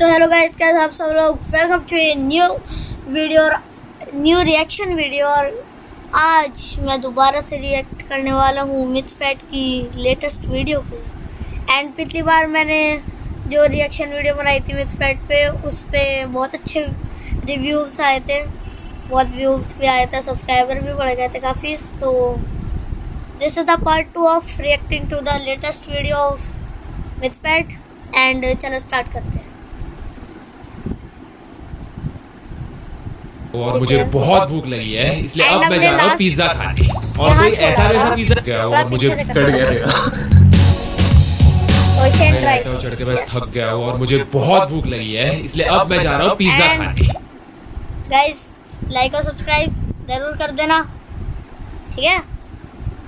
तो hello guys, कैसे आप सब लोग। Welcome to a new video और न्यू रिएक्शन वीडियो। और आज मैं दोबारा से रिएक्ट करने वाला हूँ मिथफेट की लेटेस्ट वीडियो पे। एंड पिछली बार मैंने जो रिएक्शन वीडियो बनाई थी मिथफेट पे, उस पर बहुत अच्छे रिव्यूज़ आए थे, बहुत व्यूज़ भी आए थे, सब्सक्राइबर भी बढ़ गए थे काफ़ी। तो this is the part 2 of reacting to the latest video of Mythpat. And चलो स्टार्ट करते हैं। और मुझे बहुत भूख लगी है, इसलिए अब मैं जा रहा हूँ पिज्जा खाने। और कोई ऐसा वैसा पिज्जा क्या और मुझे कट गया चढ़ के मैं थक गया हूँ और मुझे बहुत भूख लगी है, इसलिए अब मैं जा रहा हूँ पिज्जा खाने। गाइस, लाइक और सब्सक्राइब जरूर कर देना, ठीक है?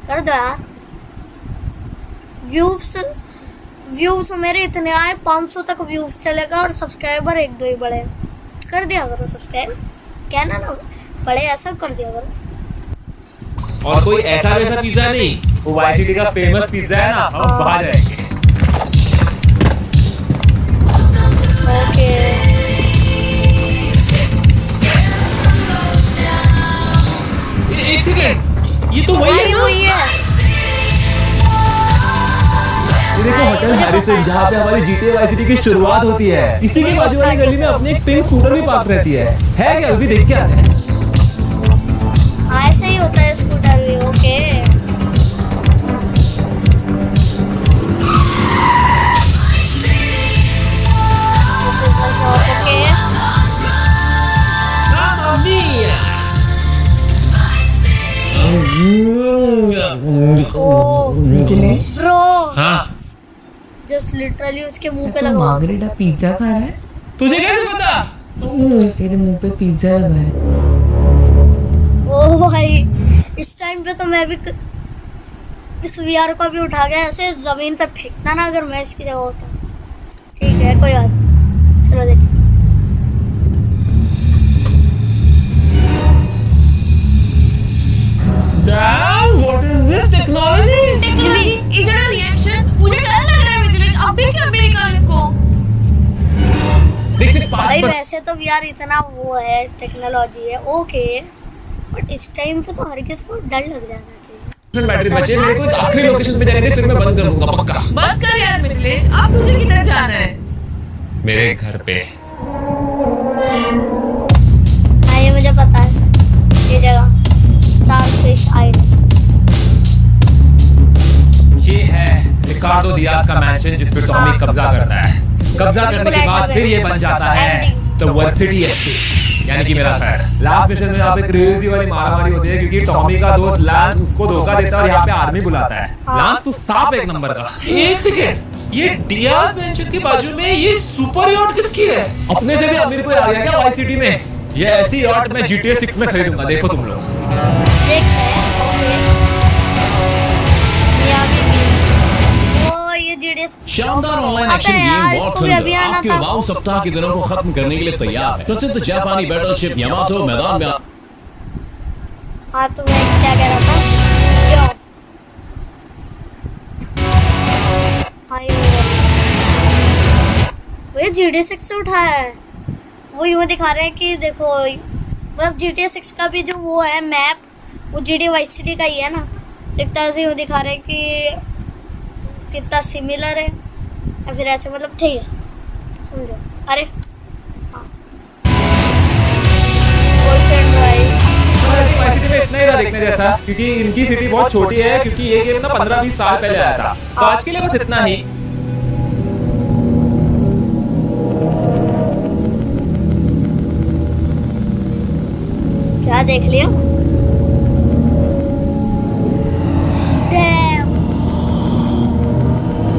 कर दो यार। व्यूज मेरे इतने आए, 500 तक व्यूज चलेगा और सब्सक्राइबर 1-2 ही बढ़े। कर दिया करो सब्सक्राइब, कहना ना बड़े ऐसा कर दिया करो। और कोई ऐसा वैसा पिज्जा नहीं, वो वाईसीटी का फेमस पिज्जा है ना, हम वहां जाएंगे। ओके, एक सेकंड, ये तो वही है ना? ये देखो होटल हैरिसन, जहाँ पे हमारी GTA वाईसीटी की शुरुआत होती है। इसी के बाजू वाली गली में अपनी एक पिंक स्कूटर भी पार्क रहती है क्या? अभी देख के आते हैं। ऐसे ही होता है स्कूटर भी। ओके, ब्रो, हाँ, जस्ट लिटरली उसके मुंह पे तो लगा। मार्गरेटा पिज्जा खा रहा है? तुझे कैसे पता? तेरे मुंह पे पिज्जा लगा है। ओ भाई, इस टाइम पे तो मैं भी इस VR को भी उठा के ऐसे जमीन पे फेंकना ना, अगर मैं इसकी जगह होता। ठीक है, कोई बात नहीं, चलो देखते हैं। Damn, what is this technology? Is it a reaction? मुझे डर लग रहा है मिथिलेश, अभी के अभी निकाल इसको। देख सिर्फ भाई 5%। वैसे तो VR इतना वो है, टेक्नोलॉजी है, ओके, बट इस टाइम पे तो हर किसी को डर लग जाना चाहिए। बैटरी बचे, मेरे को आखिरी लोकेशन पे जाने दे, फिर मैं बंद कर दूंगा पक्का। बस कर यार मिथिलेश, अब तुझे किधर जाना है? मेरे घर पे। हाँ, ये मुझे पता है, ये जगह स्टारफिश आइलैंड। ये है रिकार्डो दियाज का मैंशन, जिस पे टॉमी कब्जा करता है। कब्जा करने के बाद फिर ये बन जाता है द वर्सिटी एस्टेट, यानी कि मेरा घर। लास्ट मिशन में यहाँ पे क्रेजी वाली मारामारी होती है, क्योंकि टॉमी का दोस्त लांस उसको धोखा देता है और यहाँ पे आर्मी बुलाता है। लांस तो सांप एक नंबर का। एक सेकेंड, ये डियाज मैंशन के बाजू में ये सुपर यॉट किसकी है? अपने से भी अमीर कोई आ गया क्या वाईसीटी में? ये ऐसी यॉट मैं GTA 6 में खरीदूंगा, देखो तुम लोग। देखते हैं। ये GTA शानदार ऑनलाइन अबे एक्शन यार, गेम इसको वॉर भी अभी आना आपके था। वाव सप्ताह के दिनों को खत्म करने के लिए तैयार है। प्रसिद्ध जापानी बैटलशिप यामातो मैदान में। हाँ, तो मैं क्या कह रहा था? जॉब। हाँ, ये GTA 6 से उठाया है। वो यूँ दिखा रहे हैं कि देखो, मतलब GTA 6 का भी जो वो है मैप, वो GTA वाइस सिटी का ही है ना। एक तरह से यूँ दिखा रहे हैं कि कितना सिमिलर है, या फिर ऐसे, मतलब ठीक है, समझो। अरे हाँ, ओशन ड्राइव। वाईसीटी में इतना ही था देखने जैसा, क्योंकि इनकी सिटी बहुत छोटी है, क्योंकि ये गेम ना 15-20 साल पहले आया था। तो आज के लिए बस इतना ही। क्या देख लिया?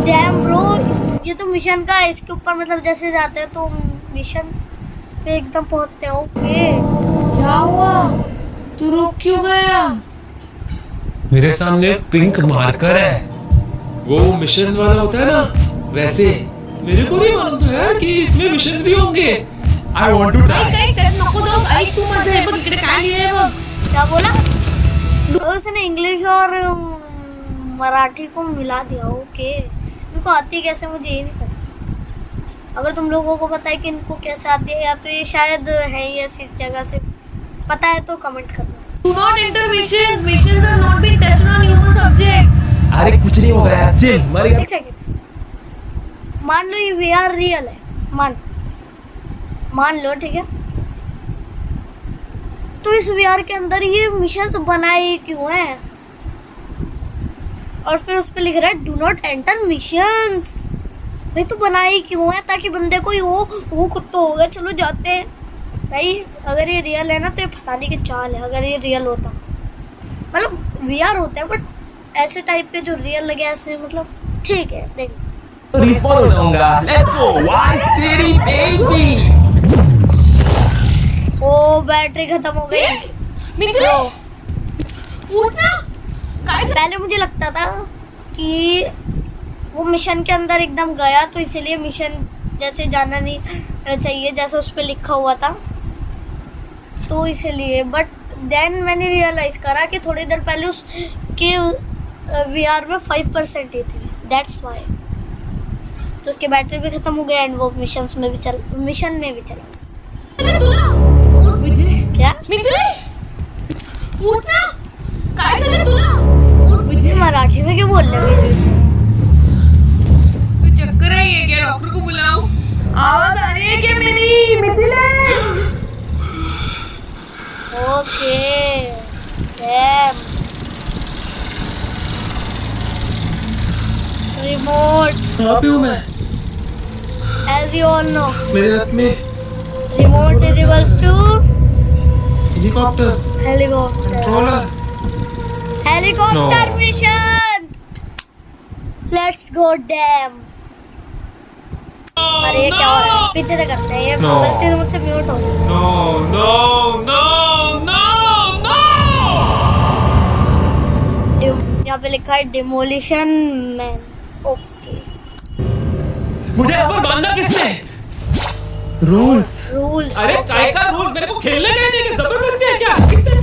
डैम ब्रो, ये तो मिशन का है। इसके ऊपर मतलब जैसे जाते हैं तो मिशन पे एकदम पहुंचते हैं। ओके, क्या हुआ? तू रुक क्यों गया? मेरे सामने एक पिंक मार्कर है, वो मिशन वाला होता है ना, वैसे। मेरे को नहीं मालूम था यार कि इसमें मिशंस भी होंगे। I want to try. काही कर नको दोस्त, ऐक तू माझं हे बघ, इकडे काय लिहिलंय बघ. क्या बोला? तो उसने इंग्लिश और मराठी को मिला दिया। ओके, इनको आती कैसे मुझे ये नहीं पता। अगर तुम लोगों को पता है कि इनको कैसे आती है या तो ये शायद है ही ऐसी जगह से, पता है तो कमेंट कर दो। Do not enter missions. Missions are not being tested on human subjects. अरे कुछ नहीं होगा यार, चिल मरेगा। एक सेकंड, मान लो ये VR रियल है, मान लो, ठीक है, तो इस VR के अंदर ये मिशंस बनाए क्यों हैं? और फिर उस पे लिख रहा है डू नॉट एंटर मिशंस। भाई तो बनाए क्यों है? ताकि बंदे को वो कुत्ता होगा, चलो जाते हैं। भाई अगर ये रियल है ना तो ये फंसाने की चाल है। अगर ये रियल होता, मतलब VR होता है बट ऐसे टाइप के जो रियल लगे ऐसे, मतलब ठीक है, देख रिस्पॉन्ड हो जाऊंगा। Let's go Vice City baby. ओ बैटरी खत्म हो गई। मिथिलेश, उठना। पहले मुझे लगता था कि वो मिशन के अंदर एकदम गया तो इसीलिए मिशन जैसे जाना नहीं चाहिए जैसे उस पर लिखा हुआ था, तो इसलिए। बट देन मैंने रियलाइज करा कि थोड़ी देर पहले उसके VR में 5% ही थी, दैट्स वाई। तो उसकी बैटरी भी खत्म हो गई एंड वो मिशन में भी चला। क्या मिथिलेश, उठना। काय झालं तुला? ये मराठी में क्यों बोल रहे हो? तो चक्कर है ये क्या? डॉक्टर को बुलाऊं? आवाज आ रही है क्या मेरी? मिथिलेश। Okay, dam. रिमोट, कहाँ पे हूँ मैं? एज यू ऑल नो, मेरे हाथ में remote is equals to helicopter, helicopter. Controller. Helicopter No. Mission, let's go damn. अरे ये क्या हो रहा है? पीछे से करते हैं, ये No. गलती से मुझसे म्यूट हो गया। No no no no no. यहाँ पे लिखा है डिमोलिशन मैन। ओके, मुझे यहाँ पर बांधा किसने? रूल्स। रूल्स। अरे काय का रूल्स? मेरे को खेलने गए थे कि जबरदस्ती है क्या? किससे?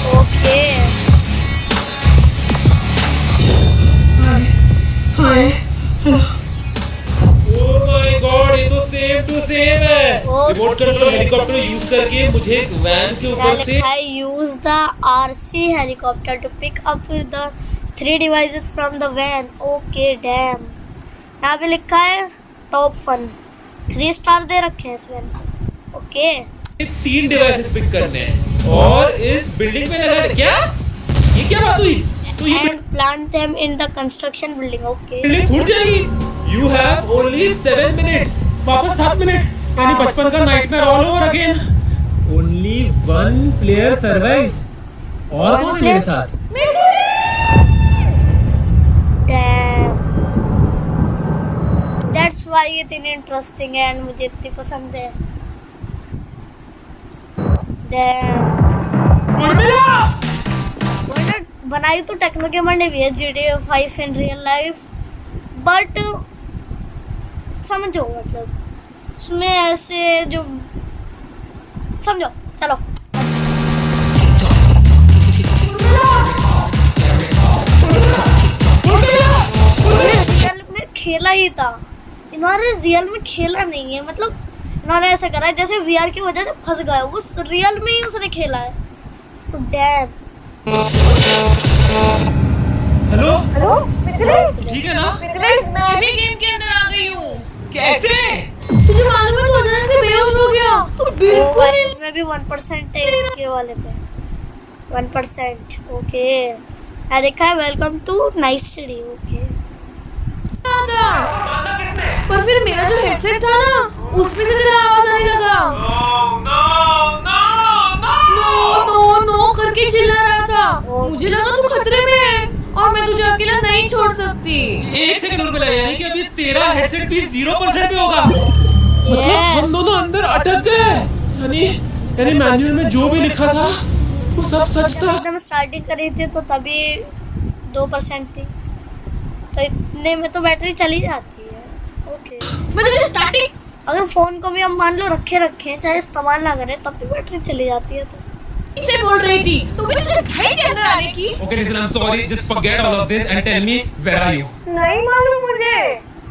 ओके, ओह माय गॉड, ये तो सेम टू सेम है। ओ, रिमोट कंट्रोल हेलीकॉप्टर यूज करके मुझे एक वैन के ऊपर से use the RC helicopter to pick up the 3 devices from the van. Okay damn. यहाँ पे लिखा है टॉप फन, 3 स्टार दे रखे हैं इस वैन को। ओके, 3 डिवाइसेस पिक करने हैं और इस बिल्डिंग में लगा क्या? ये क्या बात हुई? तो ये and plant them in the construction building. Okay, building फूट जाएगी। यू हैव ओनली 7 मिनट्स, वापस 7 मिनट, यानी बचपन का nightmare all over again. Only 1 player survives. और कौन है मेरे साथ? डैम, दैट्स व्हाई ये इतनी इंटरेस्टिंग है एंड मुझे इतनी पसंद है। डैम, बनाई तो टेक्नो गेमर ने भी है GTA 5 in real life, but समझो मतलब उसमें ऐसे जो समझो, चलो रियल में खेला ही था, इन्होंने रियल में खेला नहीं है। मतलब इन्होंने ऐसा करा है जैसे VR की वजह से फंस गया, वो रियल में ही उसने खेला है। So damn. Hello hello Mithilesh, ठीक है ना? मैं भी गेम के अंदर आ गई हूँ। कैसे? तुझे मालूम है तू अचानक से बेहोश हो गया। तू बिल्कुल इसमें भी 1% है इसके वाले पे, 1%। ओके, यहाँ देखा है welcome to Vice City. Okay, पर फिर मेरा जो हेडसेट था ना उसमें से तेरा आवाज आने लगा। नो नो करके चिल्ला रहा था। मुझे लगा तू खतरे में है और मैं तुझे अकेला नहीं छोड़ सकती। 1 सेकंड और मिला, यानी कि अभी तेरा हेडसेट भी 0% पे होगा। मतलब हम दोनों अंदर अटक गए। यानी मैन्युअल में जो भी लिखा था वो सब सच था। एकदम स्टार्टिंग करी थी तो तभी 2% थी, तो इतने में तो बैटरी चली जाती है। ओके, मैं तुझे स्टार्टिंग अगर फोन को भी हम मान लो रखे हैं चाहे इस्तेमाल ना करें तब भी बैटरी चली जाती है। तो से बोल रही थी तो भी तुझे घर के अंदर आने की। Okay, listen, I'm sorry. Just forget all of this and tell me where are you? नहीं मालूम मुझे।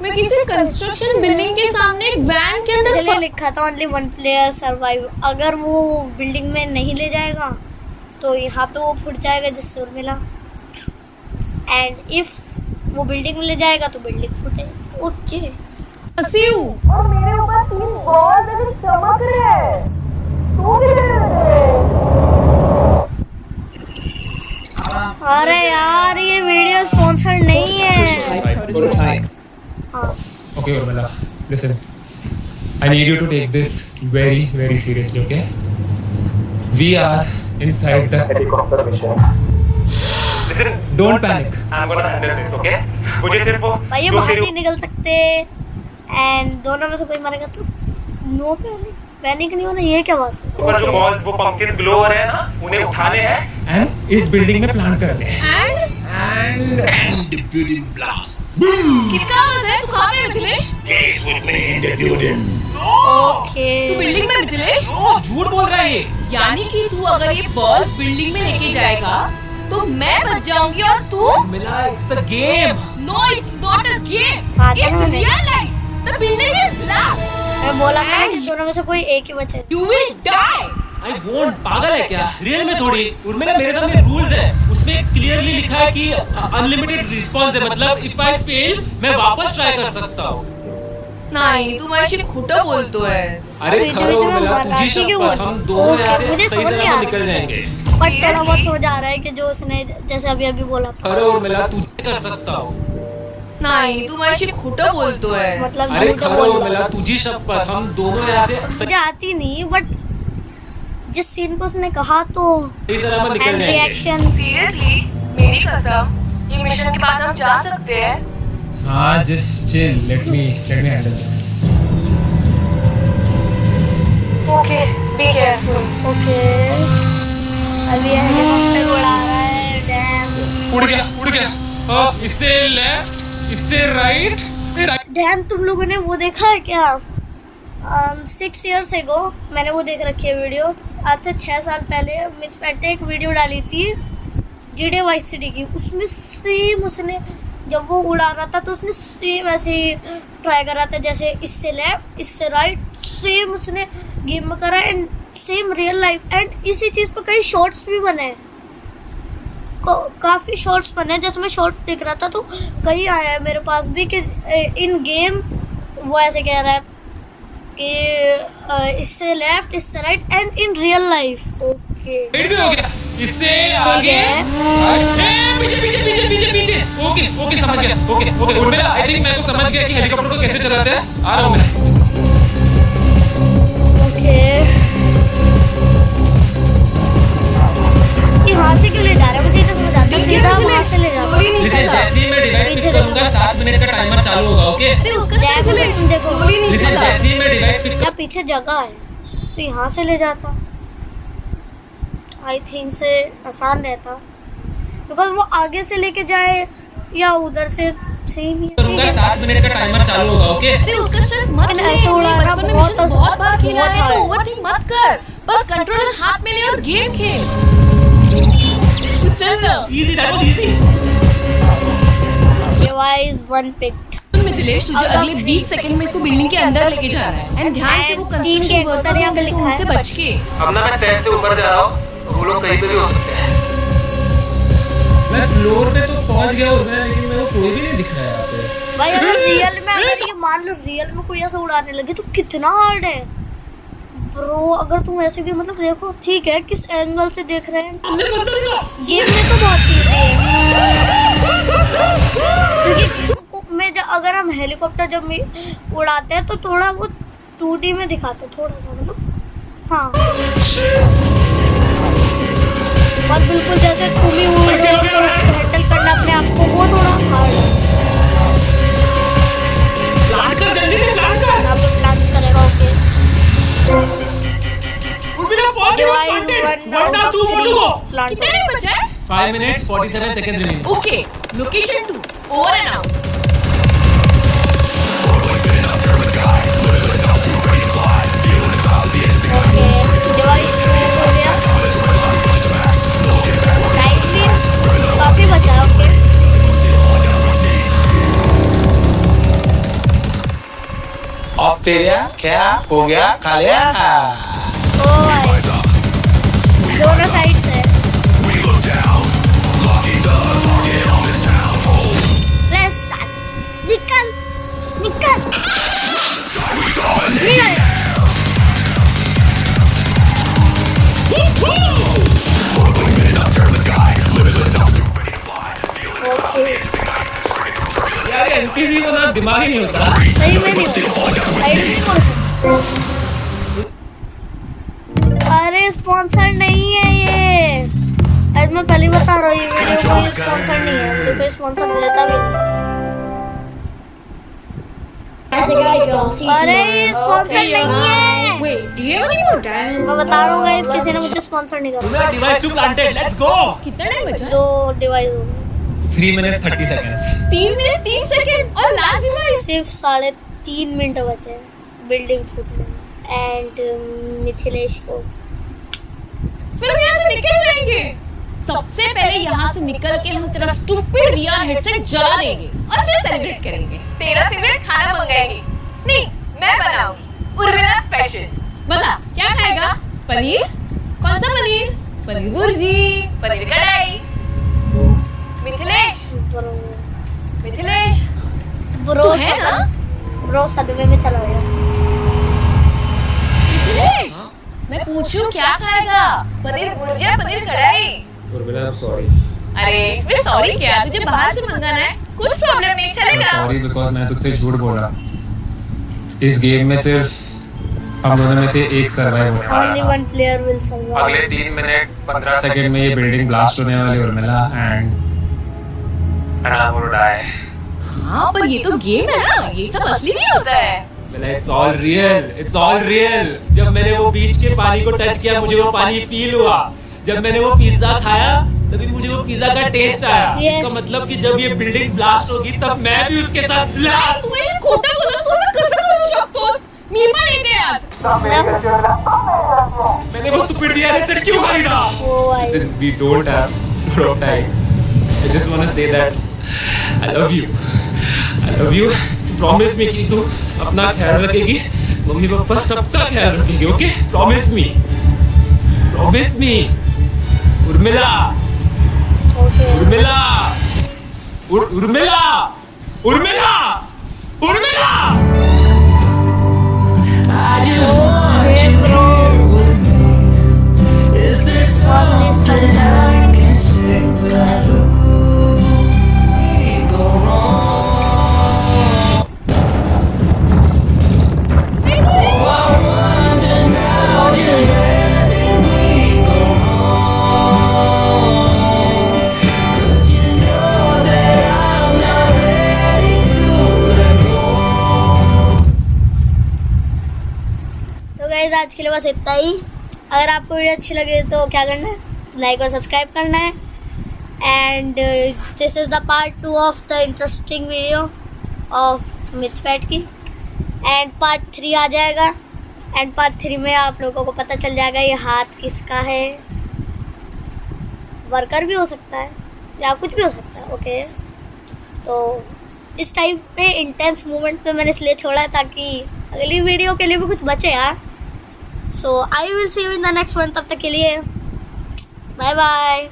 मैं किसी कंस्ट्रक्शन बिल्डिंग के सामने एक वैन के अंदर इसलिए लिखा था ओनली वन प्लेयर सर्वाइव। अगर वो बिल्डिंग में नहीं ले जाएगा तो यहाँ पे वो फुट जाएगा जिससे उर्मिला, एंड इफ वो बिल्डिंग में ले जाएगा तो बिल्डिंग फूटेगी। ओके फंसी हूँ और मेरे ऊपर 3 बॉल जैसे चमक रहे हैं। तू अरे यार ये वीडियो स्पॉन्सर्ड नहीं है। हाँ Okay, Urmila, listen. I need you to take this very, very seriously, okay? We are inside the helicopter mission. Listen, don't panic. I'm gonna handle this, okay? मुझे सिर्फ वो भाई ये बाहर नहीं निकल सकते, एंड दोनों में से कोई मरेगा तो नो पैनिक। पैनिक नहीं होना, ये क्या बात है? ऊपर जो बॉल्स वो पंपकिन ग्लो हो रहे हैं ना, उन्हें उठाने हैं एंड इस बिल्डिंग में प्लांट करने हैं। And the building blast. किसका आवाज है? तू कहाँ पे है Mithilesh? Guys with me in the building. Okay तू बिल्डिंग में मिथिलेश? झूठ बोल रहा है ये। यानी कि तू अगर ये बॉल्स बिल्डिंग में लेके जाएगा तो मैं बच जाऊंगी और तू? मिला, it's a game. No, it's not a game. हाँ, It's तो नहीं। real life. The building will blast. मैं बोला था कि दोनों में से कोई एक ही बचे। You will die. I won't, पागल है क्या? रियल में थोड़ी। उर्मिला मेरे सामने रूल्स है, उसमें क्लियरली लिखा है कि अनलिमिटेड रिस्पॉन्स है, मतलब इफ आई फेल मैं वापस ट्राई कर सकता हूँ। नहीं तू माझ्याशी खोटं बोलतोय। अरे बीच खरो में उर्मिला, तुम्हें तुझी मराठी क्यों शपथ, बोल- हम दोनों ओके, यहाँ से मुझे सही समझ नहीं आ सलामत रहा। निकल जाएंगे। बट थोड़ा बहुत हो जा रहा है कि जो उसने जैसे अभी अभी बोला था। खरो उर्मिला, तू कर सकता हूँ। नाही तू माझ्याशी खोटं बोलतोय। मतलब अरे झूठ खरो बोल रहा। उर्मिला, तुझी शपथ, हम दोनों यहाँ से मुझे आती नहीं, बट जिस सीन को उसने कहा तो सही सलामत निकल एंड जाएंगे। रिएक्शन सीरियसली मेरी कसम, ये मिशन के बाद हम जा सकते हैं? हाँ, just chill. Let me handle this. Okay be careful. Okay अभी ये हेलीकॉप्टर उड़ा रहा है। डैम उड़ गया। इससे लेफ्ट, इससे राइट। डैम तुम लोगों ने वो देखा है क्या? 6 years ago मैंने वो देख रखी है वीडियो। आज से 6 साल पहले मिथ पैट ने एक वीडियो डाली थी GTA Vice City की। उसमें सेम उसने जब वो उड़ा रहा था तो उसने सेम ऐसे ही ट्राई करा था, जैसे इससे लेफ्ट इससे राइट, सेम उसने गेम में करा and same real life. And इसी चीज़ पर कई शॉर्ट्स भी बने हैं, काफ़ी शॉर्ट्स बने हैं। जैसे मैं शॉर्ट्स देख रहा था तो कई आया है मेरे पास भी कि इन गेम वो ऐसे कह रहा है कि इससे लेफ्ट इससे right and in real life. Okay right भी हो गया, इससे आगे। पीछे पीछे पीछे पीछे पीछे। ओके समझ गया। ओके उर्मिला, आई थिंक मैं तो समझ गया कि हेलीकॉप्टर को कैसे चलाते हैं। आ रहा हूँ मैं। ओके ये हाथ से क्यों ले जा रहा है? मुझे नहीं समझ आता। सीधा वहाँ से ले जा रहा है। लिसन, जैसे ही मैं डिवाइस पिक करूंगा 7 मिनट का टाइमर चालू होगा। ओके अरे उसका सर्कुलेशन देखो। स्लोली नहीं लिसन, चला। जैसे ही मैं डिवाइस पिक या पीछे जगह है तो यहाँ से ले जाता, आई थिंक से आसान रहता, बिकॉज वो आगे से लेके जाए या उधर से सेम ही करूंगा 7 मिनट का टाइमर चालू होगा। ओके अरे उसका स्ट्रेस मत मैंने ले। ऐसे उड़ाना बचपन में बहुत मिशन बहुत बार खेला बहुत है तो है। ओवरथिंक मत कर, बस कंट्रोलर हाथ में ले और गेम खेल। चल ना। Easy, that was easy. Device 1 pick. Mithilesh तुझे अगले 20 सेकंड में इसको बिल्डिंग के अंदर लेके जाना है एंड ध्यान से वो तीन कंस्ट्रक्शन gangster वर्कर्स यहाँ पे हैं लिखा है। उनसे बच के। अब ना मैं स्टेज से ऊपर जा रहा हूँ, वो लोग कहीं पे भी हो सकते हैं। मैं फ्लोर पे तो पहुंच गया हूँ लेकिन मेरे को कोई भी नहीं दिख रहा है यहाँ पे। भाई अगर रियल में अगर ये मान लो रियल में कोई ऐसा उड़ाने लगे तो कितना हार्ड है ब्रो। अगर तुम ऐसे भी मतलब देखो, ठीक है किस एंगल से देख रहे हैं, गेम में तो बहुत इजी है। क्योंकि मैं अगर हम हेलीकॉप्टर जब उड़ाते हैं तो थोड़ा वो 2D में दिखाते हैं, थोड़ा सा मतलब हाँ, और बिल्कुल जैसे तुम ही उड़ रहे हो हैंडल करना अपने आप को, वो थोड़ा हार्ड है। प्लान कर, जल्दी से प्लान कर। आप प्लान करेगा। Okay Urmila, 40 planted. 1 now 2 more to go. कितने टाइम बचा है? 5 minutes 47 seconds remaining. Okay location 2 over and out. Device हो गया। ही बचा। ओके अब तेरा क्या हो गया खा लिया? ओ भाई दोनों साइड से निकल निकल निकल। ओके यार एनपीसी को ना दिमाग ही नहीं होता। सही में नहीं साइड नहीं हो सकता। अरे स्पॉन्सर नहीं है ये, आज मैं पहले बता रहा हूँ ये वीडियो कोई स्पॉन्सर नहीं है, कोई स्पॉन्सर देता भी नहीं। अरे ये स्पॉन्सर नहीं है, मैं बता रहा हूँ गाइस, किसी ने मुझे स्पॉन्सर नहीं करा। Device two planted, let's go. कितना टाइम बचा? 2 डिवाइस हो गए, 3 minutes 30 seconds। 3 मिनट 30 सेकंड और लास्ट डिवाइस सिर्फ 3.5 मिनट बचे हैं बिल्डिंग फूटने में। एंड मिथिलेश को फिर हम यहाँ से निकल जाएंगे। सबसे पहले यहाँ से निकल के हम तेरा स्टूपिड वीआर हेडसेट जला देंगे और फिर सेलिब्रेट करेंगे। तेरा फेवरेट खाना मंगाएंगे। नहीं, मैं बनाऊंगी उर्मिला स्पेशल। बता क्या खाएगा? पनीर? कौन सा पनीर? पनीर भुर्जी, पनीर कढ़ाई। मिथिलेश, मिथिलेश, ब्रो है ना? ब्रो सदमे में चला गया। मिथिलेश, मैं पूछूं क्या खाएगा? पनीर भुर्जिया, पनीर कढ़ाई। Urmila I am sorry. अरे इसमें सॉरी क्या, तुझे बाहर से मंगाना है, कुछ प्रॉब्लम नहीं चलेगा। सॉरी बिकॉज मैं तुझसे झूठ बोला। इस गेम में सिर्फ हम दोनों में से एक सर्वाइव होने वाला Only था। one player will survive. अगले 3 मिनट 15 सेकंड में ये बिल्डिंग ब्लास्ट होने वाली Urmila and I will die. हाँ पर ये तो गेम है ना, ये सब असली नहीं होता है। It's all real, it's all real. जब मैंने वो बीच के पानी को टच किया मुझे वो पानी फील हुआ। जब मैंने वो पिज्जा खाया तभी मुझे वो पिज्जा का टेस्ट आया। Yes. इसका मतलब कि जब ये बिल्डिंग ब्लास्ट होगी तब मैं भी उसके साथ ब्लास्ट। तू मुझे खोटा बोला तो मैं कैसे करू शकतोस? मी पण येते यात। मैंने वो स्टूपिड वीआर क्यों खरीदा? Oh, I Listen, we don't have a lot of time. I just want to say that I love you. I love you. Promise me कि तू अपना ख्याल रखेगी, मम्मी पापा सबका ख्याल रखेगी, okay? Promise me. Promise me. Urmila, okay. Urmila, Urmila, Urmila, Urmila. Okay, bro. Only Sunday. तो guys आज के लिए बस इतना ही। अगर आपको वीडियो अच्छी लगे तो क्या करना है, लाइक और सब्सक्राइब करना है। And this is the part 2 of the interesting video of Mythpat की। एंड पार्ट 3 आ जाएगा। एंड पार्ट 3 में आप लोगों को पता चल जाएगा ये हाथ किसका है। वर्कर भी हो सकता है या कुछ भी हो सकता है, ओके। तो इस टाइम पे इंटेंस मोमेंट पे मैंने इसलिए छोड़ा है ताकि अगली वीडियो के लिए भी कुछ बचे यार। So I will see you in the next one. तब तक के लिए बाय बाय।